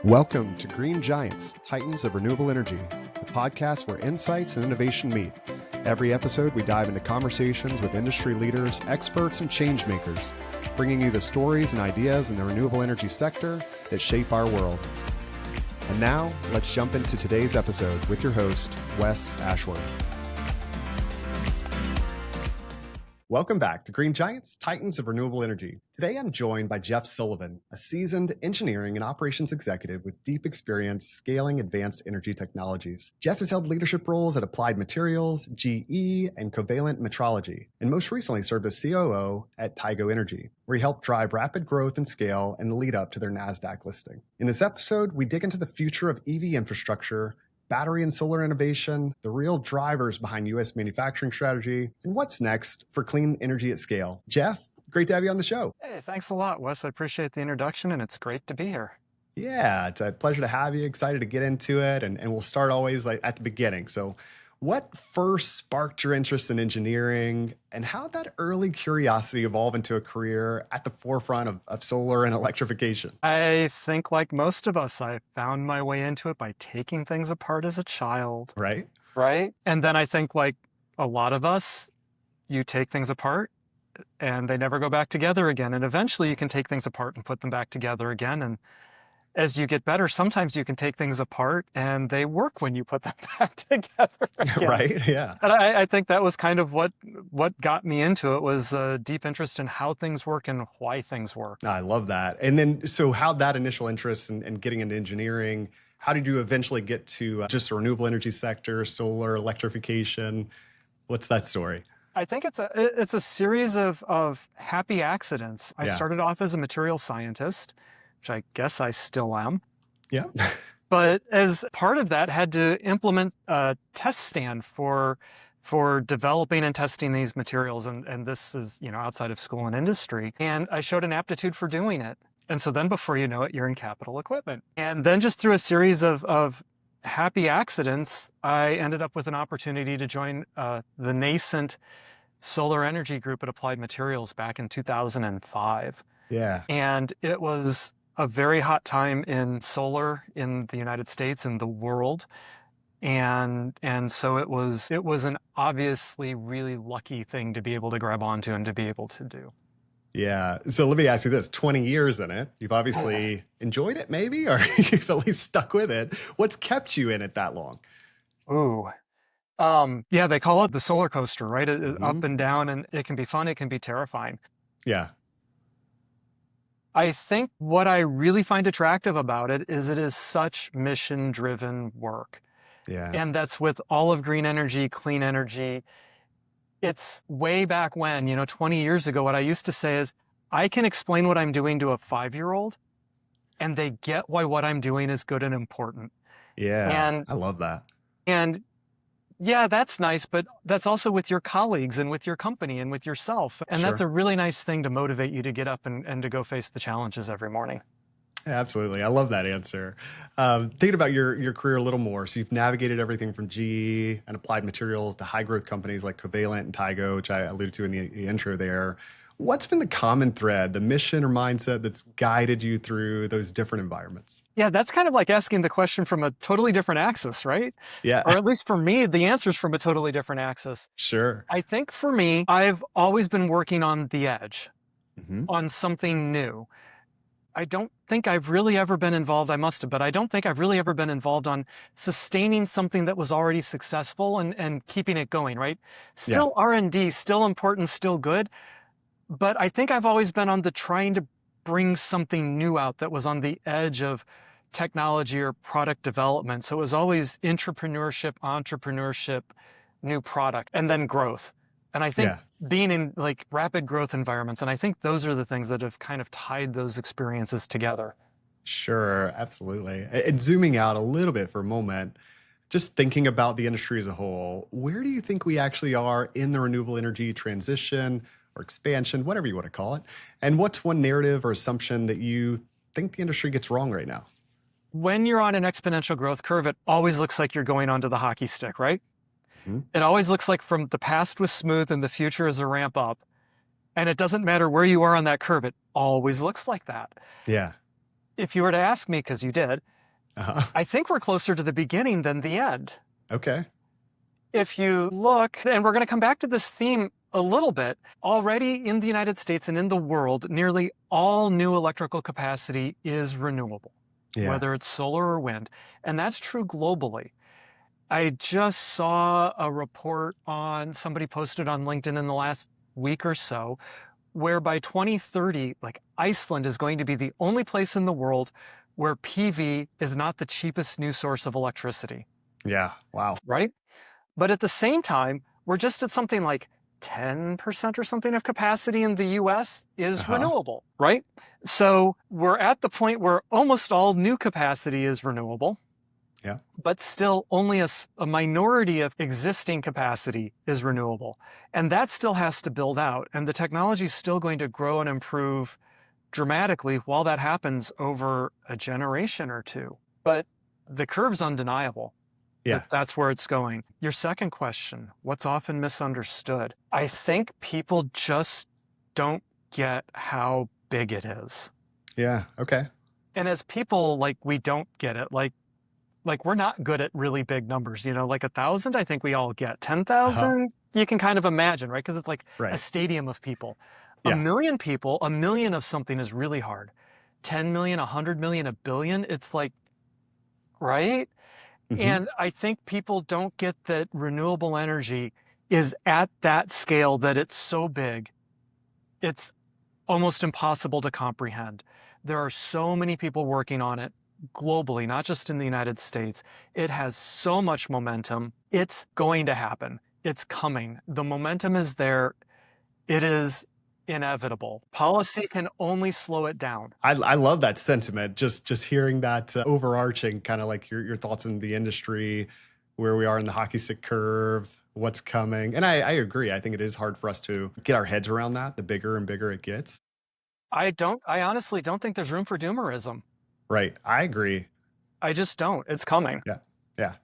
Welcome to Green Giants, Titans of Renewable Energy, the podcast where insights and innovation meet. Every episode, we dive into conversations with industry leaders, experts, and change makers, bringing you the stories and ideas in the renewable energy sector that shape our world. And now, let's jump into today's episode with your host, Wes Ashworth. Welcome back to Green Giants, Titans of Renewable Energy. Today I'm joined by Jeff Sullivan, a seasoned engineering and operations executive with deep experience scaling advanced energy technologies. Jeff has held leadership roles at Applied Materials, GE, and Covalent Metrology, and most recently served as COO at Tigo Energy, where he helped drive rapid growth and scale and the lead up to their NASDAQ listing. In this episode, we dig into the future of EV infrastructure, battery and solar innovation, the real drivers behind U.S. manufacturing strategy, and what's next for clean energy at scale. Jeff, great to have you on the show. Hey, thanks a lot, Wes. I appreciate the introduction, and it's great to be here. Yeah, it's a pleasure to have you. Excited to get into it, and we'll start always like at the beginning. So what first sparked your interest in engineering, and how did that early curiosity evolve into a career at the forefront of solar and electrification? I think, like most of us, I found my way into it by taking things apart as a child. Right? Right? And then I think, like a lot of us, you take things apart and they never go back together again. And eventually you can take things apart and put them back together again. And as you get better, sometimes you can take things apart and they work when you put them back together again. Right, yeah. And I think that was kind of what got me into it, was a deep interest in how things work and why things work. I love that. And then, so how that initial interest in getting into engineering, how did you eventually get to just the renewable energy sector, solar, electrification? What's that story? I think it's a series of happy accidents. I started off as a material scientist, which I guess I still am. Yeah. But as part of that, had to implement a test stand for developing and testing these materials. And this is, outside of school and industry. And I showed an aptitude for doing it. And so then before you know it, you're in capital equipment. And then just through a series of happy accidents, I ended up with an opportunity to join the nascent solar energy group at Applied Materials back in 2005. Yeah. And it was a very hot time in solar in the United States and the world. And so it was an obviously really lucky thing to be able to grab onto and to be able to do. Yeah. So let me ask you this, 20 years in it, you've obviously enjoyed it maybe, or you've at least stuck with it. What's kept you in it that long? Ooh. Yeah, they call it the solar coaster, right? Up and down, and it can be fun, it can be terrifying. Yeah. I think what I really find attractive about it is such mission-driven work. Yeah. And that's with all of green energy, clean energy. It's way back when, 20 years ago, what I used to say is, I can explain what I'm doing to a 5-year-old, and they get why what I'm doing is good and important. Yeah, And I love that. And yeah, that's nice, but that's also with your colleagues and with your company and with yourself. And that's a really nice thing to motivate you to get up and to go face the challenges every morning. Yeah, absolutely. I love that answer. Thinking about your career a little more, so you've navigated everything from GE and Applied Materials to high growth companies like Covalent and Tigo, which I alluded to in the intro there. What's been the common thread, the mission or mindset that's guided you through those different environments? Yeah, that's kind of like asking the question from a totally different axis, right? Yeah. Or at least for me, the answer's from a totally different axis. Sure. I think for me, I've always been working on the edge, on something new. I don't think I've really ever been involved, I must have, but I don't think I've really ever been involved on sustaining something that was already successful and keeping it going, right? Still R&D, still important, still good. But I think I've always been on the trying to bring something new out that was on the edge of technology or product development. So it was always entrepreneurship, new product, and then growth. And I think being in like rapid growth environments, and I think those are the things that have kind of tied those experiences together. Sure, absolutely. And zooming out a little bit for a moment, just thinking about the industry as a whole, where do you think we actually are in the renewable energy transition or expansion, whatever you want to call it? And what's one narrative or assumption that you think the industry gets wrong right now? When you're on an exponential growth curve, it always looks like you're going onto the hockey stick, right? It always looks like from the past was smooth and the future is a ramp up. And it doesn't matter where you are on that curve, it always looks like that. Yeah. if you were to ask me, because you did, Uh-huh. I think we're closer to the beginning than the end. Okay. If you look, and we're going to come back to this theme a little bit, already in the United States and in the world, nearly all new electrical capacity is renewable, Yeah. whether it's solar or wind. And that's true globally. I just saw a report on somebody posted on LinkedIn in the last week or so, where by 2030, like Iceland is going to be the only place in the world where PV is not the cheapest new source of electricity. Yeah. Wow. Right? But at the same time, we're just at something like 10% or something of capacity in the US is renewable, right? So we're at the point where almost all new capacity is renewable. Yeah. But still only a minority of existing capacity is renewable. And that still has to build out. And the technology is still going to grow and improve dramatically while that happens over a generation or two. But the curve's undeniable. Yeah. That's where it's going. Your second question, what's often misunderstood? I think people just don't get how big it is. Yeah. Okay. And as people, like, we don't get it. Like we're not good at really big numbers, you know, like 1,000, I think we all get. 10,000, you can kind of imagine, right? Because it's like a stadium of people. A million people, a million of something is really hard. 10 million, 100 million, a billion, it's like, right? And I think people don't get that renewable energy is at that scale, that it's so big, it's almost impossible to comprehend. There are so many people working on it globally, not just in the United States. It has so much momentum. It's going to happen. It's coming. The momentum is there. It is inevitable. Policy can only slow it down. I love that sentiment. Just hearing that overarching kind of like your thoughts on the industry, where we are in the hockey stick curve, what's coming. And I agree. I think it is hard for us to get our heads around that, the bigger and bigger it gets. I honestly don't think there's room for doomerism. Right. I agree. I just don't. It's coming. Yeah. Yeah.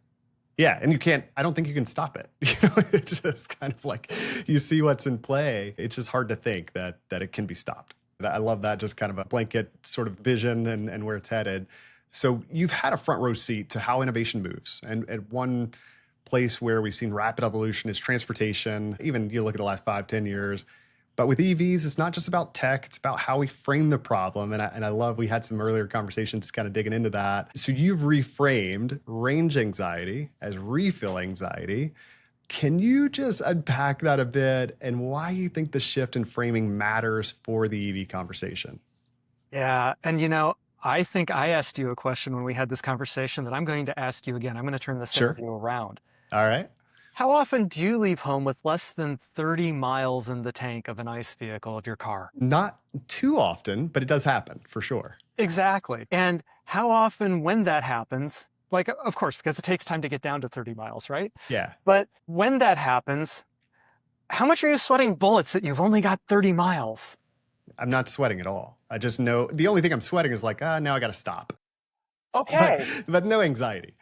Yeah, and I don't think you can stop it. It's just kind of like you see what's in play. It's just hard to think that it can be stopped. I love that, just kind of a blanket sort of vision and where it's headed. So you've had a front row seat to how innovation moves. And at one place where we've seen rapid evolution is transportation. Even you look at the last 5-10 years. But with EVs, it's not just about tech, it's about how we frame the problem. And I love, we had some earlier conversations kind of digging into that. So you've reframed range anxiety as refill anxiety. Can you just unpack that a bit and why you think the shift in framing matters for the EV conversation? Yeah. And you know, I think I asked you a question when we had this conversation that I'm going to ask you again. I'm going to turn this interview around. All right. How often do you leave home with less than 30 miles in the tank of an ICE vehicle of your car? Not too often, but it does happen for sure. Exactly. And how often when that happens, like, of course, because it takes time to get down to 30 miles, right? Yeah. But when that happens, how much are you sweating bullets that you've only got 30 miles? I'm not sweating at all. I just know the only thing I'm sweating is like, now I got to stop. Okay. But no anxiety.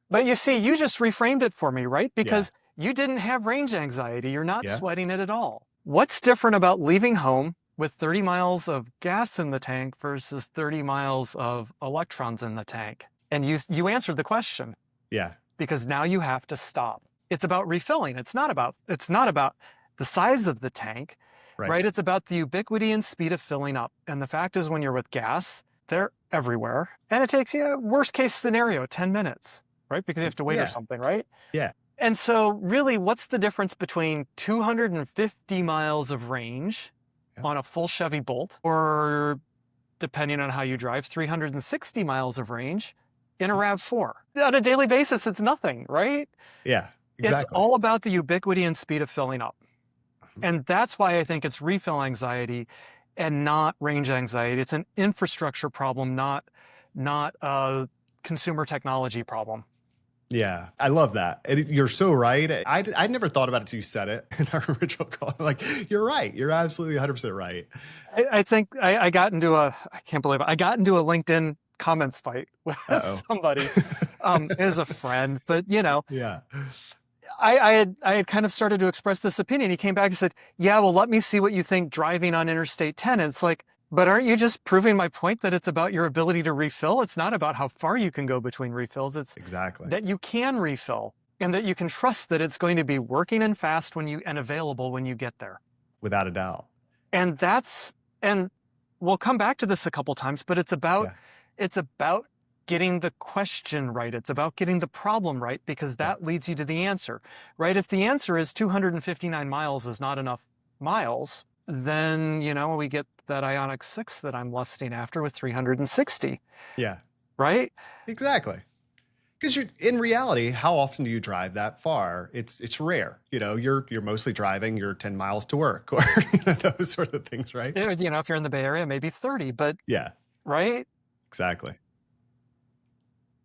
But you see, you just reframed it for me, right? Because you didn't have range anxiety. You're not sweating it at all. What's different about leaving home with 30 miles of gas in the tank versus 30 miles of electrons in the tank? And you answered the question. Yeah. Because now you have to stop. It's about refilling. It's not about the size of the tank, right? It's about the ubiquity and speed of filling up. And the fact is, when you're with gas, they're everywhere. And it takes you, worst case scenario, 10 minutes, right? Because you have to wait or something, right? Yeah. And so really, what's the difference between 250 miles of range on a full Chevy Bolt, or depending on how you drive, 360 miles of range in a RAV4? On a daily basis, it's nothing, right? Yeah, exactly. It's all about the ubiquity and speed of filling up. And that's why I think it's refill anxiety and not range anxiety. It's an infrastructure problem, not a consumer technology problem. Yeah, I love that. And you're so right. I'd never thought about it until you said it in our original call. Like, you're right. You're absolutely 100% right. I think I got into I can't believe it. I got into a LinkedIn comments fight with somebody as a friend, but you know, I had kind of started to express this opinion. He came back and said, yeah, well, let me see what you think driving on Interstate 10. And it's like, But aren't you just proving my point that it's about your ability to refill? It's not about how far you can go between refills. It's Exactly. that you can refill and that you can trust that it's going to be working and fast and available when you get there. Without a doubt. And we'll come back to this a couple times, but it's about getting the question right. It's about getting the problem right, because that leads you to the answer, right? If the answer is 259 miles is not enough miles, then, we get that Ioniq 6 that I'm lusting after with 360. Yeah. Right? Exactly. Because in reality, how often do you drive that far? It's rare. You're mostly driving your 10 miles to work or those sort of things, right? If you're in the Bay Area, maybe 30, but yeah. Right? Exactly.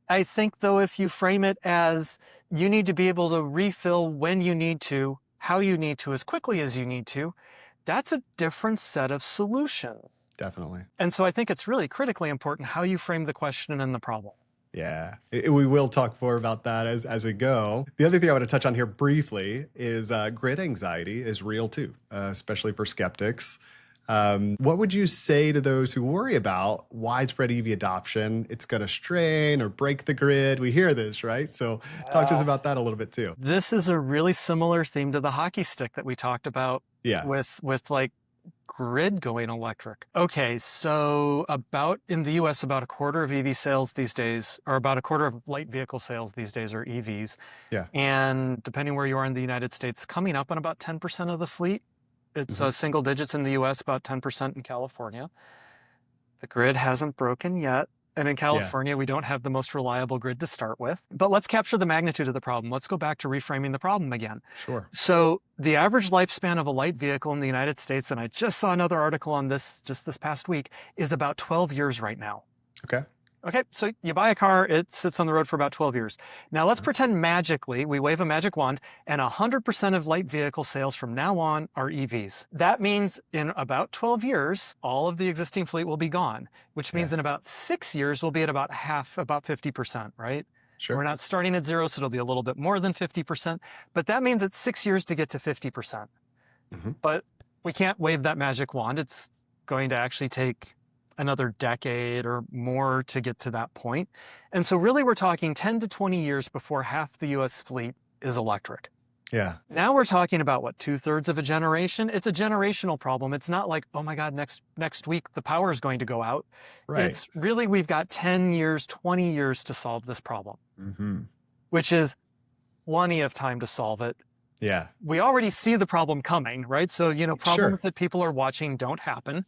I think, though, if you frame it as you need to be able to refill when you need to, how you need to, as quickly as you need to, that's a different set of solutions. Definitely. And so I think it's really critically important how you frame the question and the problem. Yeah, we will talk more about that as we go. The other thing I want to touch on here briefly is grid anxiety is real too, especially for skeptics. What would you say to those who worry about widespread EV adoption? It's going to strain or break the grid. We hear this, right? So talk to us about that a little bit too. This is a really similar theme to the hockey stick that we talked about with like grid going electric. Okay, so in the US, about a quarter of EV sales these days, or about a quarter of light vehicle sales these days are EVs. Yeah. And depending where you are in the United States, coming up on about 10% of the fleet. It's single digits in the US, about 10% in California. The grid hasn't broken yet. And in California, we don't have the most reliable grid to start with. But let's capture the magnitude of the problem. Let's go back to reframing the problem again. Sure. So the average lifespan of a light vehicle in the United States, and I just saw another article on this just this past week, is about 12 years right now. Okay, so you buy a car, it sits on the road for about 12 years. Now let's pretend magically, we wave a magic wand, and 100% of light vehicle sales from now on are EVs. That means in about 12 years, all of the existing fleet will be gone, which means in about 6 years, we'll be at about 50%, right? Sure. We're not starting at zero, so it'll be a little bit more than 50%, but that means it's 6 years to get to 50%. But we can't wave that magic wand. It's going to actually take another decade or more to get to that point. And so really we're talking 10 to 20 years before half the US fleet is electric. Yeah. Now we're talking about what, 2/3 of a generation? It's a generational problem. It's not like, oh my God, next week the power is going to go out. Right. It's really, we've got 10 years, 20 years to solve this problem, which is plenty of time to solve it. Yeah. We already see the problem coming, right? So, problems that people are watching don't happen.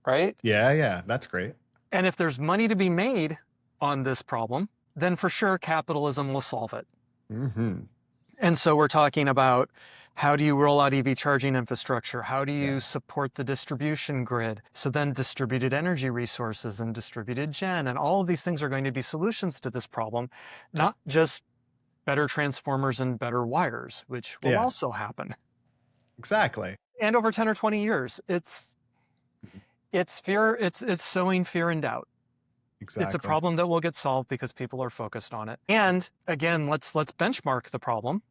Right? Yeah, that's great. And if there's money to be made on this problem, then for sure capitalism will solve it. And so we're talking about, how do you roll out EV charging infrastructure? How do you support the distribution grid? So then distributed energy resources and distributed gen, and all of these things are going to be solutions to this problem, not just better transformers and better wires, which will also happen. Exactly. And over 10 or 20 years, it's sowing fear and doubt. Exactly. It's a problem that will get solved because people are focused on it. And again, let's benchmark the problem.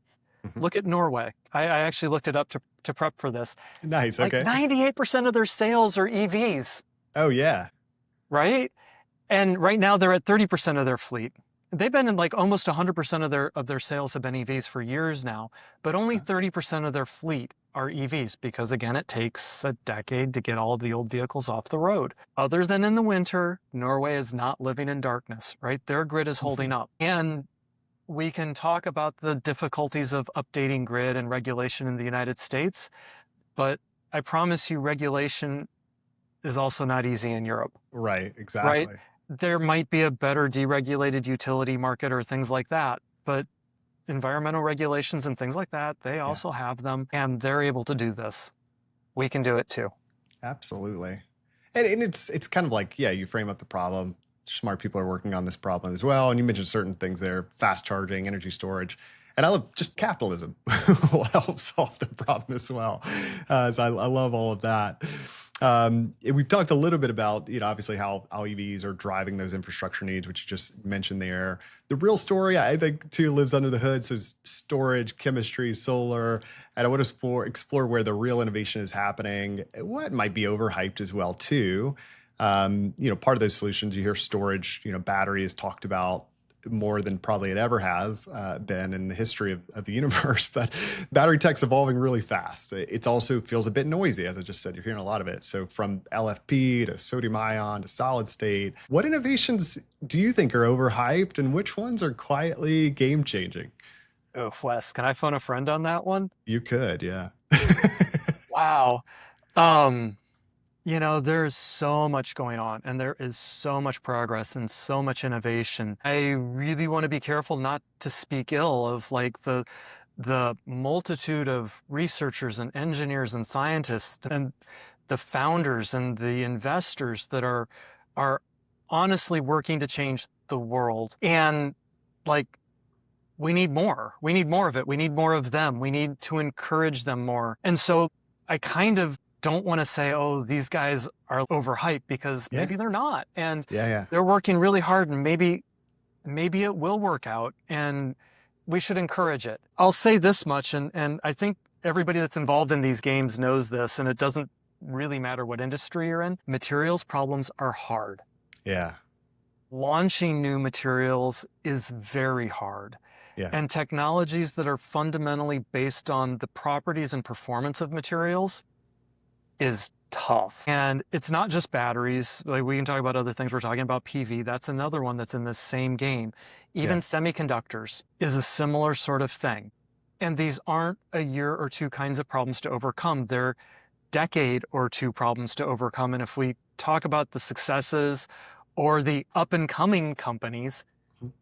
Look at Norway. I actually looked it up to prep for this. Nice. Okay. Like 98% of their sales are EVs. Oh yeah. Right? And right now they're at 30% of their fleet. They've been in like almost 100% of their sales have been EVs for years now, but only 30% of their fleet are EVs because, again, it takes a decade to get all of the old vehicles off the road. Other than in the winter, Norway is not living in darkness, right? Their grid is holding up. And we can talk about the difficulties of updating grid and regulation in the United States, but I promise you regulation is also not easy in Europe. Right, exactly. Right? There might be a better deregulated utility market or things like that, but environmental regulations and things like that, they also have them, and they're able to do this. We can do it too. Absolutely. And it's kind of like, you frame up the problem. Smart people are working on this problem as well. And you mentioned certain things there, fast charging, energy storage. And I love just capitalism will help solve the problem as well. So I love all of that. We've talked a little bit about, obviously how EVs are driving those infrastructure needs, which you just mentioned there. The real story, I think, too, lives under the hood. So storage, chemistry, solar, and I want to explore where the real innovation is happening. What might be overhyped as well, too. Part of those solutions, you hear storage, battery is talked about more than probably it ever has been in the history of the universe. But battery tech's evolving really fast. It also feels a bit noisy, as I just said. You're hearing a lot of it. So from LFP to sodium ion to solid state, what innovations do you think are overhyped, and which ones are quietly game changing? Oh, Wes, can I phone a friend on that one? You could, yeah. Wow. There's so much going on and there is so much progress and so much innovation. I really want to be careful not to speak ill of like the multitude of researchers and engineers and scientists and the founders and the investors that are honestly working to change the world. And like we need more. We need more of it. We need more of them. We need to encourage them more. And so I kind of don't want to say, oh, these guys are overhyped, because Yeah. maybe they're not. And Yeah. they're working really hard, and maybe it will work out, and we should encourage it. I'll say this much, and I think everybody that's involved in these games knows this, and it doesn't really matter what industry you're in. Materials problems are hard. Yeah. Launching new materials is very hard. Yeah. And technologies that are fundamentally based on the properties and performance of materials is tough. And it's not just batteries. Like, we can talk about other things. We're talking about PV. That's another one that's in the same game. Even semiconductors is a similar sort of thing. And these aren't a year or two kinds of problems to overcome. They're decade or two problems to overcome. And if we talk about the successes or the up and coming companies,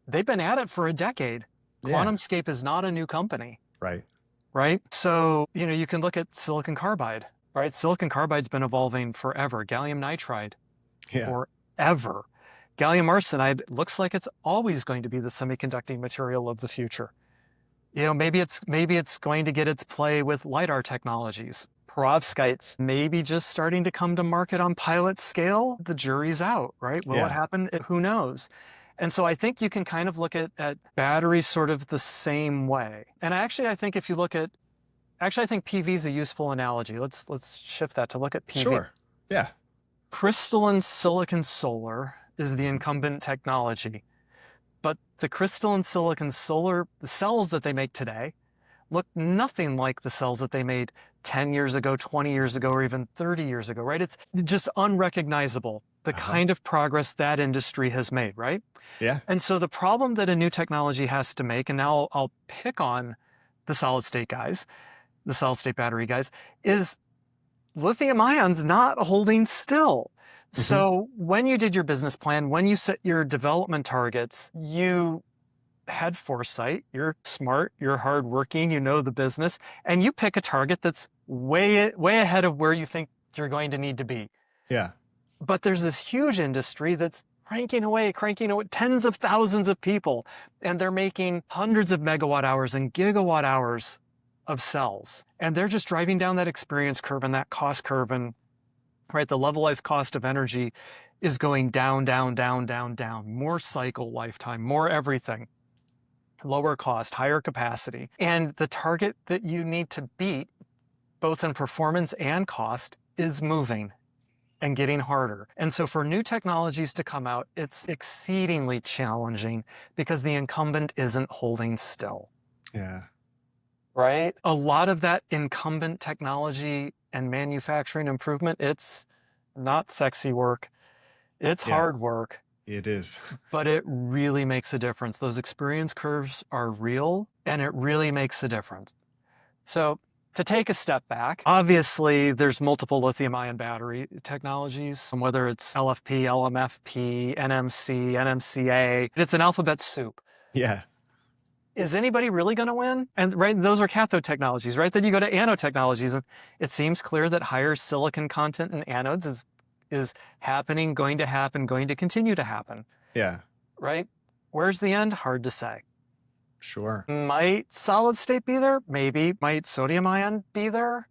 they've been at it for a decade. QuantumScape is not a new company. Right? So, you can look at silicon carbide, right? Silicon carbide's been evolving forever. Gallium nitride, forever. Gallium arsenide looks like it's always going to be the semiconducting material of the future. Maybe it's going to get its play with LiDAR technologies. Perovskites maybe just starting to come to market on pilot scale. The jury's out, right? Will it happen? Who knows? And so I think you can kind of look at batteries sort of the same way. And I think if you look at, I think PV is a useful analogy. Let's shift that to look at PV. Sure. Yeah. Crystalline silicon solar is the incumbent technology. But the crystalline silicon solar, the cells that they make today, look nothing like the cells that they made 10 years ago, 20 years ago, or even 30 years ago, right? It's just unrecognizable, the kind of progress that industry has made, right? Yeah. And so the problem that a new technology has to make, and now I'll pick on the solid state guys, the solid state battery guys, is lithium ions not holding still. So when you did your business plan, when you set your development targets, you had foresight, you're smart, you're hardworking, you know the business, and you pick a target that's way ahead of where you think you're going to need to be. Yeah. But there's this huge industry that's cranking away, tens of thousands of people, and they're making hundreds of megawatt hours and gigawatt hours of cells. And they're just driving down that experience curve and that cost curve, and right, the levelized cost of energy is going down, down, down, down, down. More cycle lifetime, more everything. Lower cost, higher capacity. And the target that you need to beat, both in performance and cost, is moving and getting harder. And so for new technologies to come out, it's exceedingly challenging because the incumbent isn't holding still. Yeah. Right? A lot of that incumbent technology and manufacturing improvement, it's not sexy work. It's hard work. It is. But it really makes a difference. Those experience curves are real, and it really makes a difference. So to take a step back, obviously there's multiple lithium-ion battery technologies, whether it's LFP, LMFP, NMC, NMCA. It's an alphabet soup. Yeah. Is anybody really going to win? And right, those are cathode technologies, right? Then you go to anode technologies, and it seems clear that higher silicon content in anodes is happening, going to happen, going to continue to happen. Yeah. Right? Where's the end? Hard to say. Sure. Might solid state be there? Maybe. Might sodium ion be there?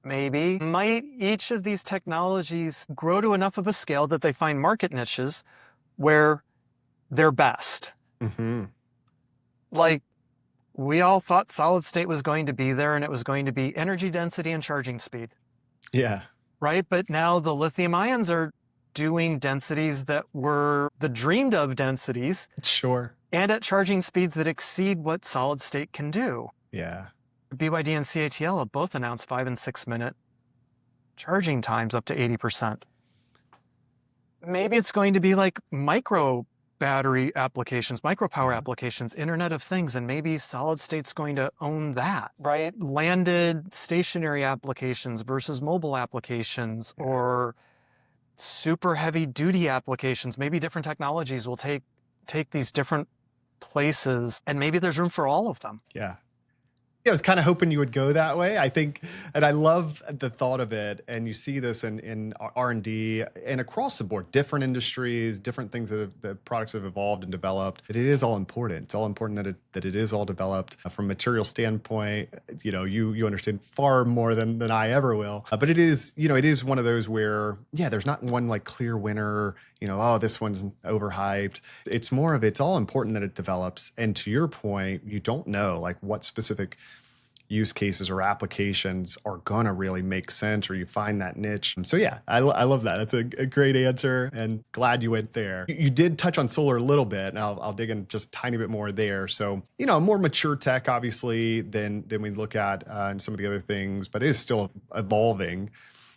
Maybe. Might each of these technologies grow to enough of a scale that they find market niches where they're best? Mm-hmm. Like, we all thought solid state was going to be there, and it was going to be energy density and charging speed. Yeah. Right? But now the lithium ions are doing densities that were the dreamed of densities. Sure. And at charging speeds that exceed what solid state can do. Yeah. BYD and CATL have both announced 5 and 6 minute charging times up to 80%. Maybe it's going to be like micro battery applications, micro power applications, Internet of Things, and maybe solid state's going to own that, right? Landed stationary applications versus mobile applications, or super heavy duty applications. Maybe different technologies will take these different places, and maybe there's room for all of them. Yeah. Yeah, I was kind of hoping you would go that way. I think, and I love the thought of it. And you see this in R&D and across the board, different industries, different things that products have evolved and developed. It is all important. It's all important that it is all developed from a material standpoint. You understand far more than I ever will. But it is one of those where, there's not one like clear winner. Oh, this one's overhyped. It's more of it's all important that it develops. And to your point, you don't know like what specific use cases or applications are gonna really make sense, or you find that niche. So yeah, I love that. That's a great answer, and glad you went there. You did touch on solar a little bit, and I'll dig in just a tiny bit more there. So more mature tech, obviously, than we look at and some of the other things, but it is still evolving.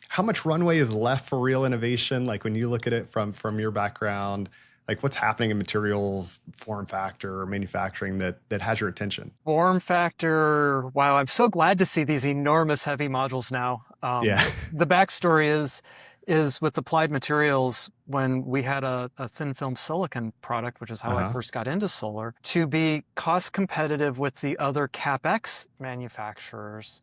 How much runway is left for real innovation? Like when you look at it from your background, like what's happening in materials, form factor, or manufacturing that has your attention? Form factor, wow, I'm so glad to see these enormous heavy modules now. The backstory is with Applied Materials, when we had a thin film silicon product, which is how I first got into solar, to be cost competitive with the other CapEx manufacturers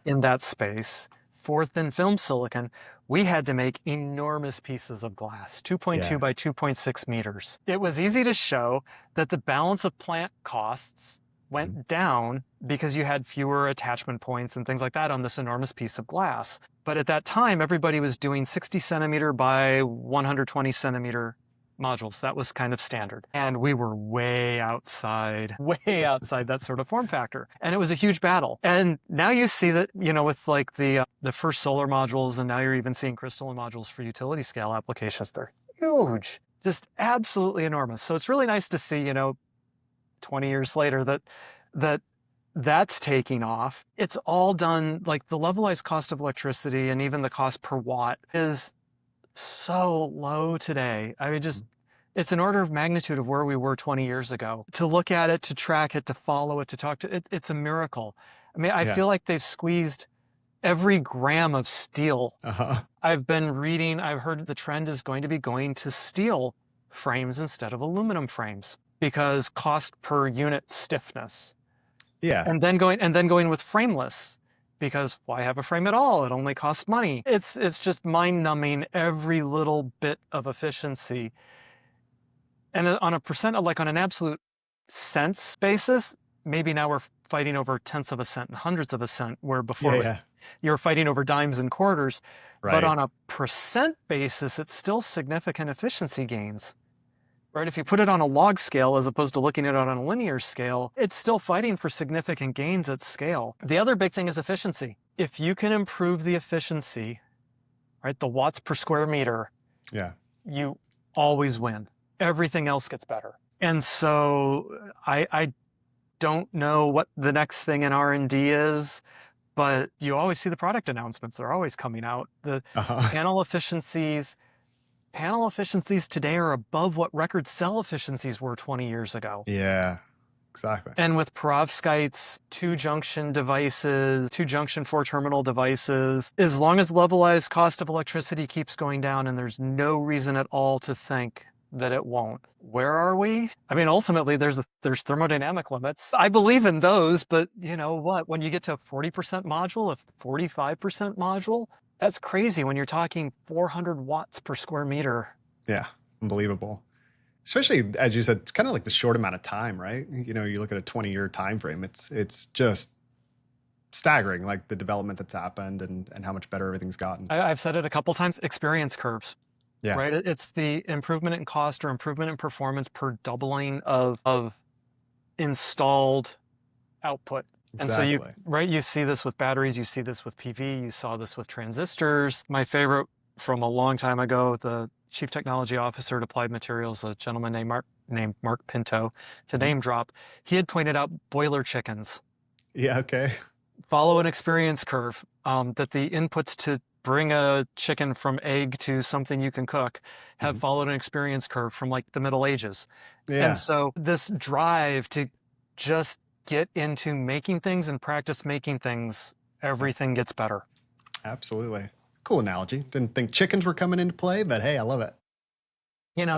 in that space. For thin film silicon, we had to make enormous pieces of glass, 2.2 by 2.6 meters. It was easy to show that the balance of plant costs went down because you had fewer attachment points and things like that on this enormous piece of glass. But at that time, everybody was doing 60 centimeter by 120 centimeter modules. That was kind of standard. And we were way outside that sort of form factor. And it was a huge battle. And now you see that, with like the first solar modules, and now you're even seeing crystalline modules for utility scale applications. They're huge, just absolutely enormous. So it's really nice to see, 20 years later that's taking off. It's all done, like the levelized cost of electricity and even the cost per watt is so low today. I mean, it's an order of magnitude of where we were 20 years ago. To look at it, to track it, to follow it, to talk to it, it's a miracle. I mean, I feel like they've squeezed every gram of steel. I've been reading, I've heard the trend is going to be going to steel frames instead of aluminum frames because cost per unit stiffness. And then going with frameless, because why have a frame at all? It only costs money. It's just mind-numbing, every little bit of efficiency. And on a percent of, like on an absolute cents basis, maybe now we're fighting over tenths of a cent and hundreds of a cent, where before you were fighting over dimes and quarters. But on a percent basis, it's still significant efficiency gains. Right? If you put it on a log scale as opposed to looking at it on a linear scale, it's still fighting for significant gains at scale. The other big thing is efficiency. If you can improve the efficiency, right, the watts per square meter, you always win. Everything else gets better. And so I don't know what the next thing in R&D is, but you always see the product announcements. They're always coming out. The panel efficiencies today are above what record cell efficiencies were 20 years ago. Yeah, exactly. And with perovskites, 2-junction devices, 2-junction 4-terminal devices, as long as levelized cost of electricity keeps going down, and there's no reason at all to think that it won't. Where are we? I mean, ultimately, there's thermodynamic limits. I believe in those, but you know what? When you get to a 40% module, a 45% module, that's crazy when you're talking 400 watts per square meter. Yeah, unbelievable. Especially, as you said, it's kind of like the short amount of time, right? You look at a 20-year time frame. It's just staggering, like the development that's happened and how much better everything's gotten. I've said it a couple times, experience curves, Yeah, right? It's the improvement in cost or improvement in performance per doubling of installed output. And so exactly. you see this with batteries, you see this with PV, you saw this with transistors. My favorite from a long time ago, the chief technology officer at Applied Materials, a gentleman named Mark Pinto, to Mhm. name drop, he had pointed out boiler chickens. Yeah, okay. Follow an experience curve, that the inputs to bring a chicken from egg to something you can cook have Mhm. followed an experience curve from like the Middle Ages. And Yeah. so this drive to just get into making things and practice making things, Yeah, everything gets better. absolutely. Cool analogy. Didn't think chickens were coming into play, but hey, I love it.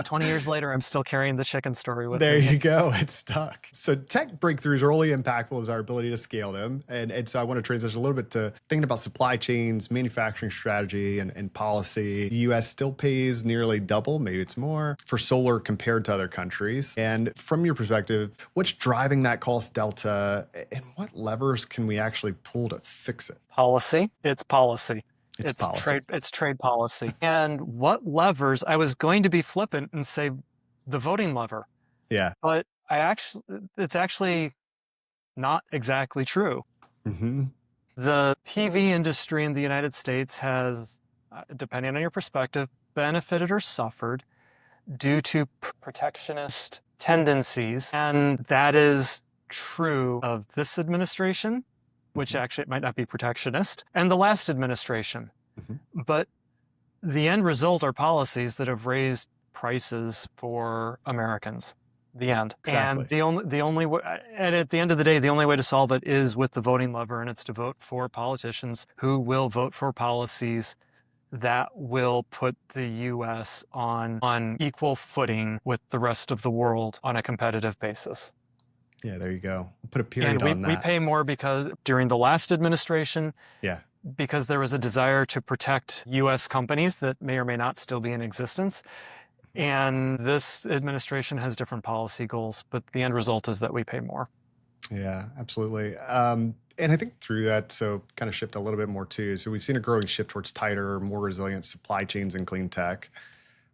20 years later, I'm still carrying the chicken story with There me. you go. It's stuck. So tech breakthroughs are only impactful as our ability to scale them. And so I want to transition a little bit to thinking about supply chains, manufacturing strategy, and policy. The US still pays nearly double, maybe it's more, for solar compared to other countries. And from your perspective, what's driving that cost delta and what levers can we actually pull to fix it? Policy, it's policy. It's policy. It's trade policy. And what levers, I was going to be flippant and say the voting lever, Yeah. but it's actually not exactly true. Hmm. The PV industry in the United States has, depending on your perspective, benefited or suffered due to protectionist tendencies. And that is true of this administration, which Hmm. actually might not be protectionist, and the last administration. Hmm. But the end result are policies that have raised prices for Americans. The end. And Exactly. the only way, and at the end of the day, the only way to solve it is with the voting lever, and it's to vote for politicians who will vote for policies that will put the U.S. on equal footing with the rest of the world on a competitive basis. Yeah, there you go. Put a And period we, on we that. pay more because during the last administration, Yeah. because there was a desire to protect U.S. companies that may or may not still be in existence. And this administration has different policy goals, but the end result is that we pay more. Yeah, absolutely. And I think through that, so kind of shift a little bit more too. So we've seen a growing shift towards tighter, more resilient supply chains in clean tech.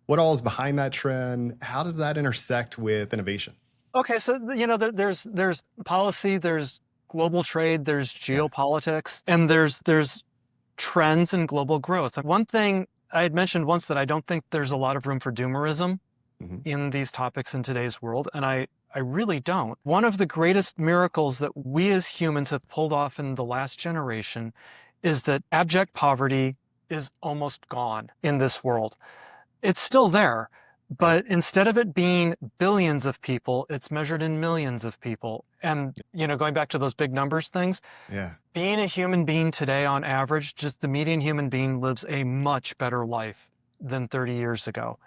What all is behind that trend? How does that intersect with innovation? Okay, so there's policy, there's global trade, there's Yeah. geopolitics, and there's trends in global growth. One thing I had mentioned once that I don't think there's a lot of room for doomerism Hmm. in these topics in today's world, and I really don't. One of the greatest miracles that we as humans have pulled off in the last generation is that abject poverty is almost gone in this world. It's still there, Right. but instead of it being billions of people, it's measured in millions of people. And, going back to those big numbers things, Yeah. being a human being today on average, just the median human being lives a much better life than 30 years ago.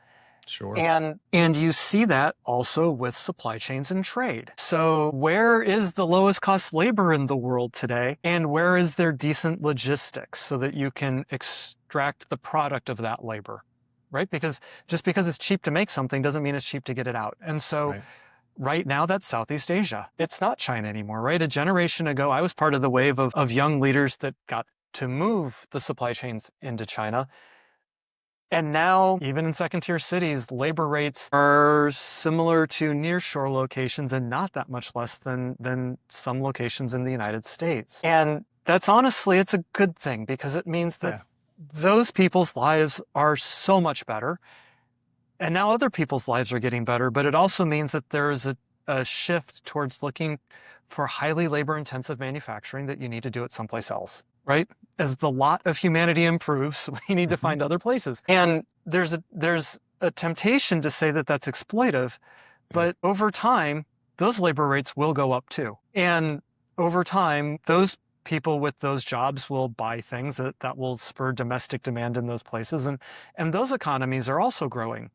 Sure. And you see that also with supply chains and trade. So where is the lowest cost labor in the world today? And where is there decent logistics so that you can extract the product of that labor? Right? Because just because it's cheap to make something doesn't mean it's cheap to get it out. And so Right. right now that's Southeast Asia. It's not China anymore, right? A generation ago, I was part of the wave of young leaders that got to move the supply chains into China. And now, even in second tier cities, labor rates are similar to nearshore locations and not that much less than some locations in the United States. And that's honestly, it's a good thing because it means that Yeah. those people's lives are so much better. And now other people's lives are getting better, but it also means that there is a shift towards looking for highly labor intensive manufacturing that you need to do it someplace else, right? As the lot of humanity improves, we need to Hmm. find other places. And there's a temptation to say that that's exploitive, Yeah. but over time, those labor rates will go up too. And over time, those people with those jobs will buy things that will spur domestic demand in those places. And those economies are also growing,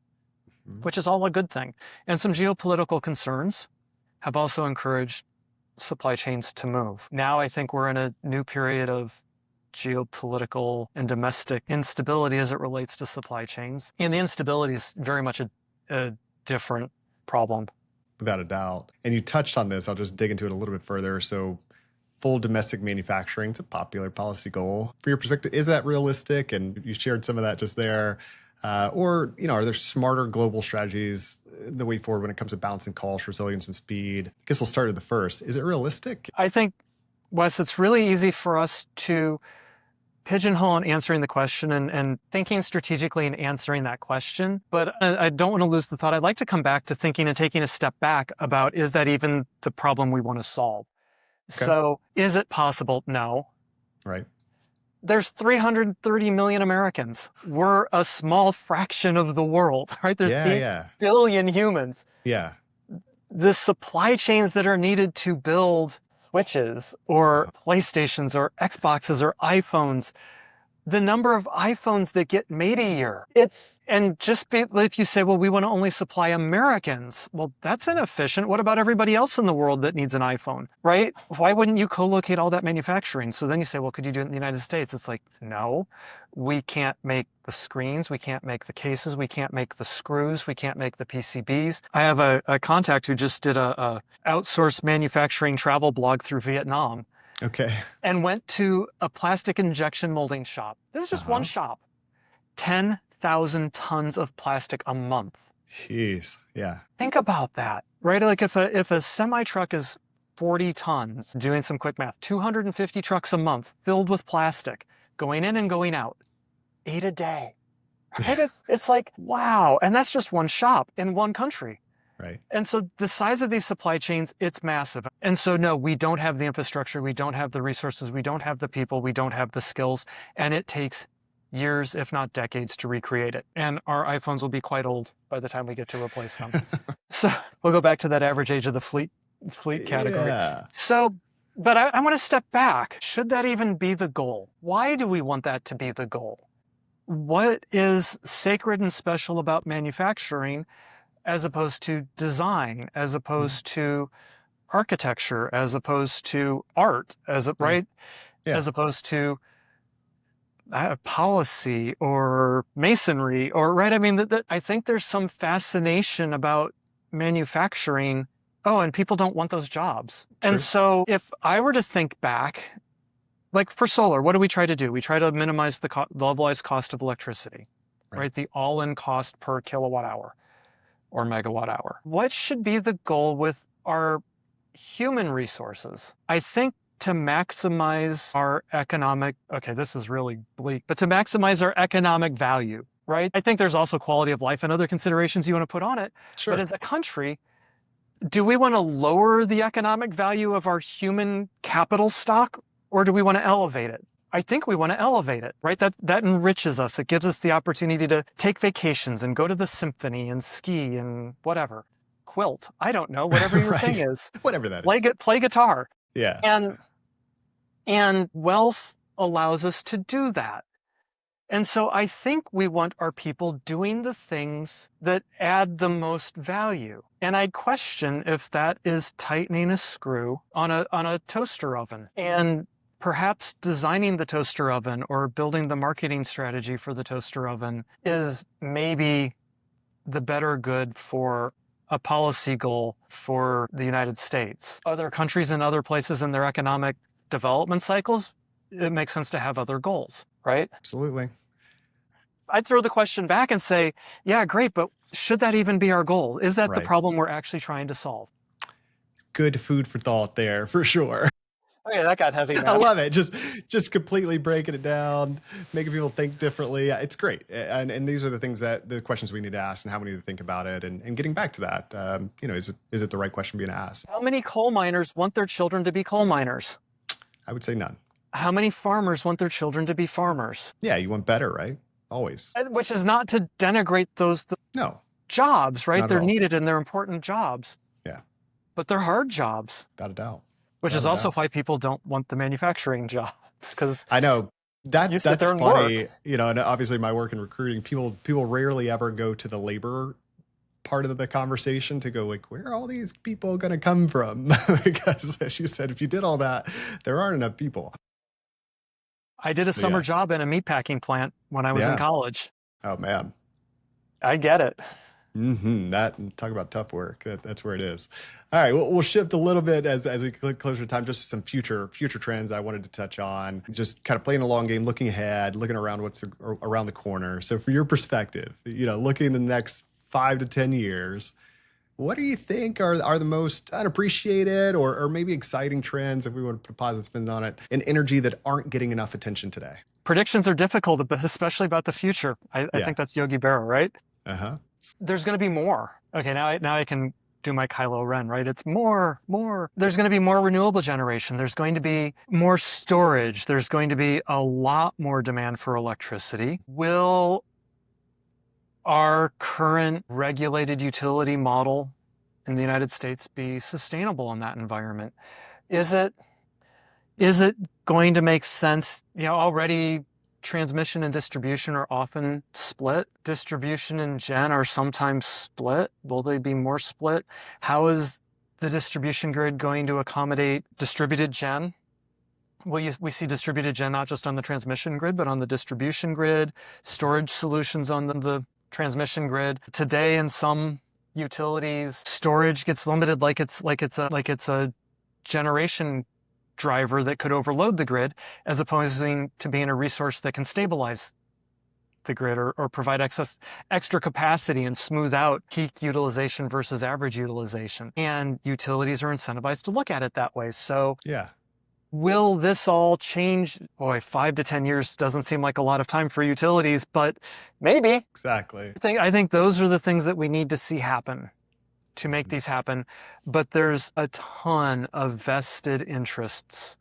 Mhm. which is all a good thing. And some geopolitical concerns have also encouraged supply chains to move. Now I think we're in a new period of geopolitical and domestic instability as it relates to supply chains. And the instability is very much a different problem. Without a doubt. And you touched on this. I'll just dig into it a little bit further. So full domestic manufacturing. It's a popular policy goal. From your perspective, is that realistic? And you shared some of that just there. Or, are there smarter global strategies the way forward when it comes to balancing cost, resilience, and speed? I guess we'll start with the first. Is it realistic? I think, Wes, it's really easy for us to pigeonhole in answering the question and thinking strategically and answering that question. But I don't want to lose the thought. I'd like to come back to thinking and taking a step back about, is that even the problem we want to solve? Okay. So is it possible? No. Right. There's 330 million Americans. We're a small fraction of the world, right? There's 8 billion humans. Yeah. The supply chains that are needed to build Switches or PlayStations or Xboxes or iPhones, the number of iPhones that get made a year, if you say, well, we want to only supply Americans, well, that's inefficient. What about everybody else in the world that needs an iPhone, right? Why wouldn't you co-locate all that manufacturing? So then you say, well, could you do it in the United States? It's like, no, we can't make the screens. We can't make the cases. We can't make the screws. We can't make the PCBs. I have a contact who just did a outsourced manufacturing travel blog through Vietnam. Okay. And went to a plastic injection molding shop. This is just one shop. 10,000 tons of plastic a month. Jeez. Yeah. Think about that, right? Like if a semi truck is 40 tons, doing some quick math, 250 trucks a month filled with plastic, going in and going out, 8 a day. Right? It's like, wow. And that's just one shop in one country. Right. And so the size of these supply chains, it's massive. And so, no, we don't have the infrastructure. We don't have the resources. We don't have the people. We don't have the skills. And it takes years, if not decades, to recreate it. And our iPhones will be quite old by the time we get to replace them. So we'll go back to that average age of the fleet category. Yeah. So, but I want to step back. Should that even be the goal? Why do we want that to be the goal? What is sacred and special about manufacturing as opposed to design, as opposed to architecture, as opposed to art, as opposed to policy or masonry, or right? I mean, I think there's some fascination about manufacturing. Oh, and people don't want those jobs. True. And so if I were to think back, like for solar, what do we try to do? We try to minimize the levelized cost of electricity, right? The all-in cost per kilowatt hour or megawatt hour. What should be the goal with our human resources? I think to maximize our economic, this is really bleak, but to maximize our economic value, right? I think there's also quality of life and other considerations you want to put on it. Sure. But as a country, do we want to lower the economic value of our human capital stock, or do we want to elevate it? I think we want to elevate it, right? That enriches us. It gives us the opportunity to take vacations and go to the symphony and ski and whatever. Quilt. I don't know, whatever your thing is. Whatever that is. Play guitar. Yeah. And wealth allows us to do that. And so I think we want our people doing the things that add the most value. And I'd question if that is tightening a screw on a toaster oven. And perhaps designing the toaster oven or building the marketing strategy for the toaster oven is maybe the better good for a policy goal for the United States. Other countries and other places in their economic development cycles, it makes sense to have other goals, right? Absolutely. I'd throw the question back and say, yeah, great, but should that even be our goal? Is that the problem we're actually trying to solve? Good food for thought there, for sure. Okay, that got heavy. I love it. Just completely breaking it down, making people think differently. It's great. And these are the things the questions we need to ask and how we need to think about it. And getting back to that, is it the right question being asked? How many coal miners want their children to be coal miners? I would say none. How many farmers want their children to be farmers? Yeah, you want better, right? Always. Which is not to denigrate those jobs, right? They're needed and they're important jobs. Yeah. But they're hard jobs. Without a doubt. Which is also why people don't want the manufacturing jobs, because I know that's funny, and obviously my work in recruiting, people rarely ever go to the labor part of the conversation to go like, where are all these people going to come from? Because as you said, if you did all that, there aren't enough people. I did a summer job in a meatpacking plant when I was in college. Oh man. I get it. That talk about tough work. That's where it is. All right, we'll shift a little bit as we click closer to time. Just some future trends I wanted to touch on. Just kind of playing a long game, looking ahead, looking around what's around the corner. So, for your perspective, looking in the next 5 to 10 years, what do you think are the most unappreciated or maybe exciting trends, if we want to put a positive spin on it, in energy that aren't getting enough attention today? Predictions are difficult, but especially about the future. I Yeah. think that's Yogi Berra, right? Uh-huh. There's going to be more. Okay, now I can do my Kylo Ren, right? It's more. There's going to be more renewable generation. There's going to be more storage. There's going to be a lot more demand for electricity. Will our current regulated utility model in the United States be sustainable in that environment? Is it going to make sense? Already transmission and distribution are often split. Distribution and gen are sometimes split. Will they be more split? How is the distribution grid going to accommodate distributed gen? We see distributed gen not just on the transmission grid, but on the distribution grid, storage solutions on the transmission grid. Today, in some utilities, storage gets limited like it's a generation driver that could overload the grid, as opposed to being a resource that can stabilize the grid or provide extra capacity and smooth out peak utilization versus average utilization. And utilities are incentivized to look at it that way. So Yeah. will this all change? Boy, 5 to 10 years doesn't seem like a lot of time for utilities, but maybe. Exactly. I think those are the things that we need to see happen to make these happen. But there's a ton of vested interests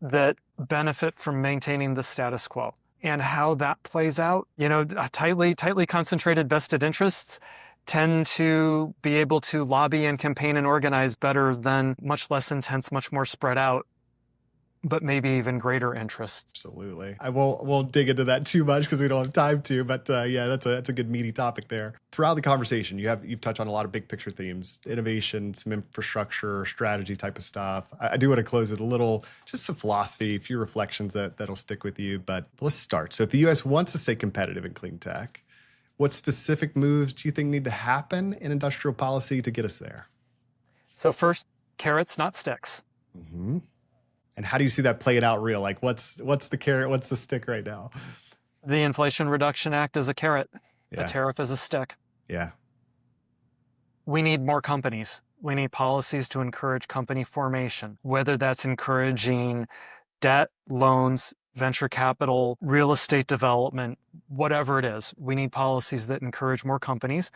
that benefit from maintaining the status quo. And how that plays out, tightly concentrated vested interests tend to be able to lobby and campaign and organize better than much less intense, much more spread out, but maybe even greater interests. Absolutely. I won't dig into that too much because we don't have time to, but yeah, that's a good meaty topic there. Throughout the conversation, you've touched on a lot of big picture themes, innovation, some infrastructure, strategy type of stuff. I do want to close with just some philosophy, a few reflections that'll stick with you, but let's start. So if the US wants to stay competitive in clean tech, what specific moves do you think need to happen in industrial policy to get us there? So first, carrots, not sticks. Mm-hmm. And how do you see that playing out real? Like what's the carrot? What's the stick right now? The Inflation Reduction Act is a carrot. Yeah. A tariff is a stick. Yeah. We need more companies. We need policies to encourage company formation, whether that's encouraging debt, loans, venture capital, real estate development, whatever it is. We need policies that encourage more companies.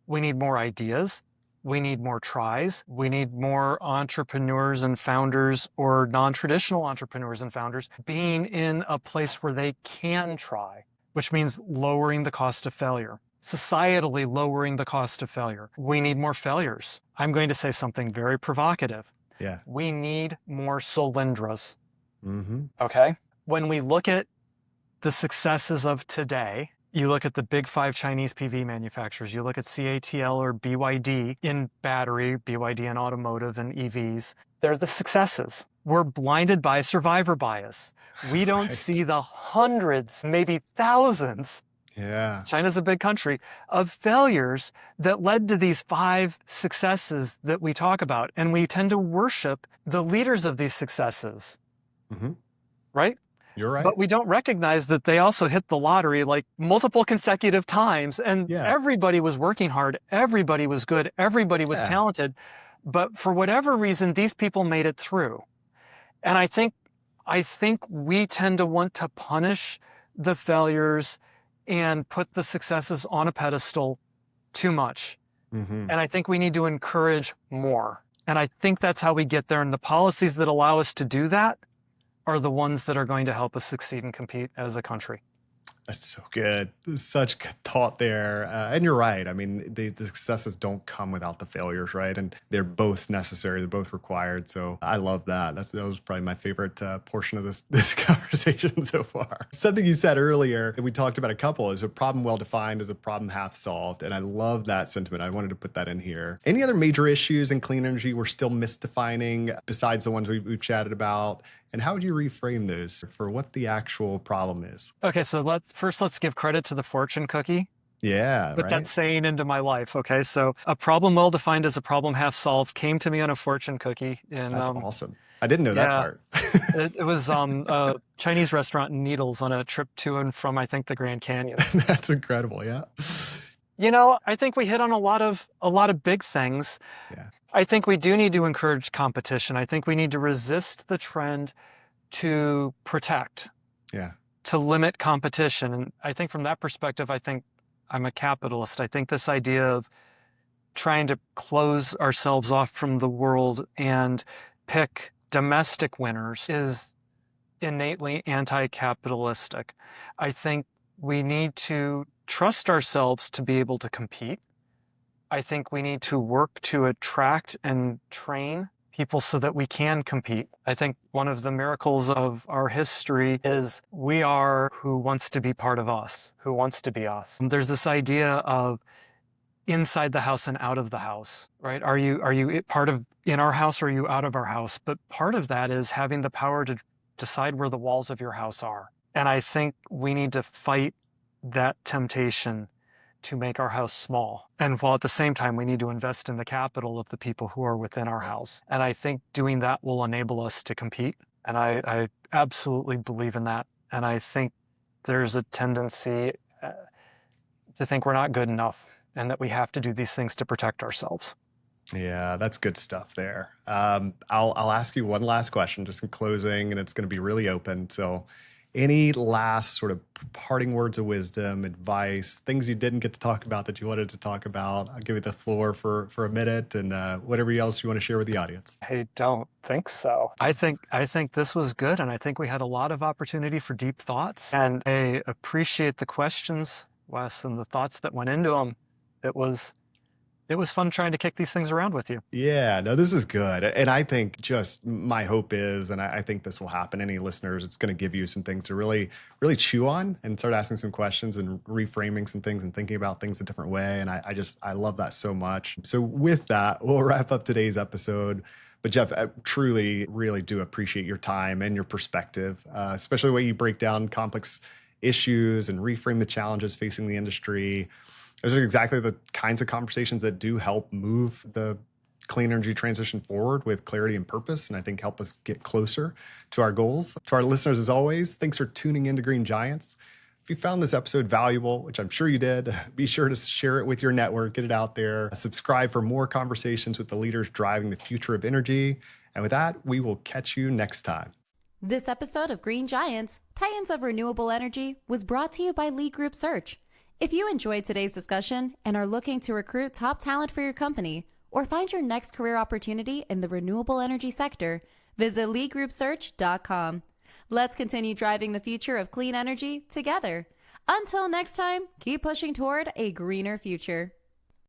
We need more ideas. We need more tries. We need more entrepreneurs and founders, or non-traditional entrepreneurs and founders, being in a place where they can try, which means lowering the cost of failure. Societally lowering the cost of failure. We need more failures. I'm going to say something very provocative. Yeah. We need more Solyndras. Mm-hmm. Okay? When we look at the successes of today, you look at the big 5 Chinese PV manufacturers, you look at CATL or BYD in battery, BYD in automotive and EVs, they're the successes. We're blinded by survivor bias. We don't see the hundreds, maybe thousands, yeah, China's a big country, of failures that led to these 5 successes that we talk about. And we tend to worship the leaders of these successes, right? You're right. But we don't recognize that they also hit the lottery like multiple consecutive times. And everybody was working hard. Everybody was good. Everybody was talented. But for whatever reason, these people made it through. And I think we tend to want to punish the failures and put the successes on a pedestal too much. And I think we need to encourage more. And I think that's how we get there. And the policies that allow us to do that are the ones that are going to help us succeed and compete as a country. That's so good. Such good thought there. And you're right. I mean, the successes don't come without the failures, right? And they're both necessary. They're both required. So I love that. That was probably my favorite portion of this conversation so far. Something you said earlier, and we talked about a couple, is a problem well defined is a problem half solved. And I love that sentiment. I wanted to put that in here. Any other major issues in clean energy we're still misdefining besides the ones we've chatted about? And how would you reframe those for what the actual problem is? Okay, so let's give credit to the fortune cookie. Yeah, put that right. saying into my life. Okay, so a problem well defined is a problem half solved came to me on a fortune cookie, and That's awesome. I didn't know that yeah, part. it was a Chinese restaurant in Needles on a trip to and from, I think, the Grand Canyon. That's incredible. Yeah. I think we hit on a lot of big things. Yeah. I think we do need to encourage competition. I think we need to resist the trend to protect, Yeah. to limit competition. And I think from that perspective, I think I'm a capitalist. I think this idea of trying to close ourselves off from the world and pick domestic winners is innately anti-capitalistic. I think we need to trust ourselves to be able to compete. I think we need to work to attract and train people so that we can compete. I think one of the miracles of our history is we are who wants to be part of us, who wants to be us. There's this idea of inside the house and out of the house, right? Are you part of in our house or are you out of our house? But part of that is having the power to decide where the walls of your house are. And I think we need to fight that temptation to make our house small. And while at the same time, we need to invest in the capital of the people who are within our house. And I think doing that will enable us to compete. And I absolutely believe in that. And I think there's a tendency to think we're not good enough and that we have to do these things to protect ourselves. Yeah, that's good stuff there. I'll ask you one last question just in closing, and it's going to be really open. So, any last sort of parting words of wisdom, advice, things you didn't get to talk about that you wanted to talk about? I'll give you the floor for a minute, and whatever else you want to share with the audience. I don't think so. I think this was good, and I think we had a lot of opportunity for deep thoughts. And I appreciate the questions, Wes, and the thoughts that went into them. It was fun trying to kick these things around with you. Yeah, no, this is good. And I think just my hope is, and I think this will happen, any listeners, it's going to give you some things to really, really chew on and start asking some questions and reframing some things and thinking about things a different way. And I love that so much. So with that, we'll wrap up today's episode. But Jeff, I truly, really do appreciate your time and your perspective, especially the way you break down complex issues and reframe the challenges facing the industry. Those are exactly the kinds of conversations that do help move the clean energy transition forward with clarity and purpose, and I think help us get closer to our goals. To our listeners, as always, thanks for tuning into Green Giants. If you found this episode valuable, which I'm sure you did, be sure to share it with your network, get it out there, subscribe for more conversations with the leaders driving the future of energy. And with that, we will catch you next time. This episode of Green Giants, Titans of Renewable Energy, was brought to you by Lee Group Search. If you enjoyed today's discussion and are looking to recruit top talent for your company or find your next career opportunity in the renewable energy sector, visit leegroupsearch.com. Let's continue driving the future of clean energy together. Until next time, keep pushing toward a greener future.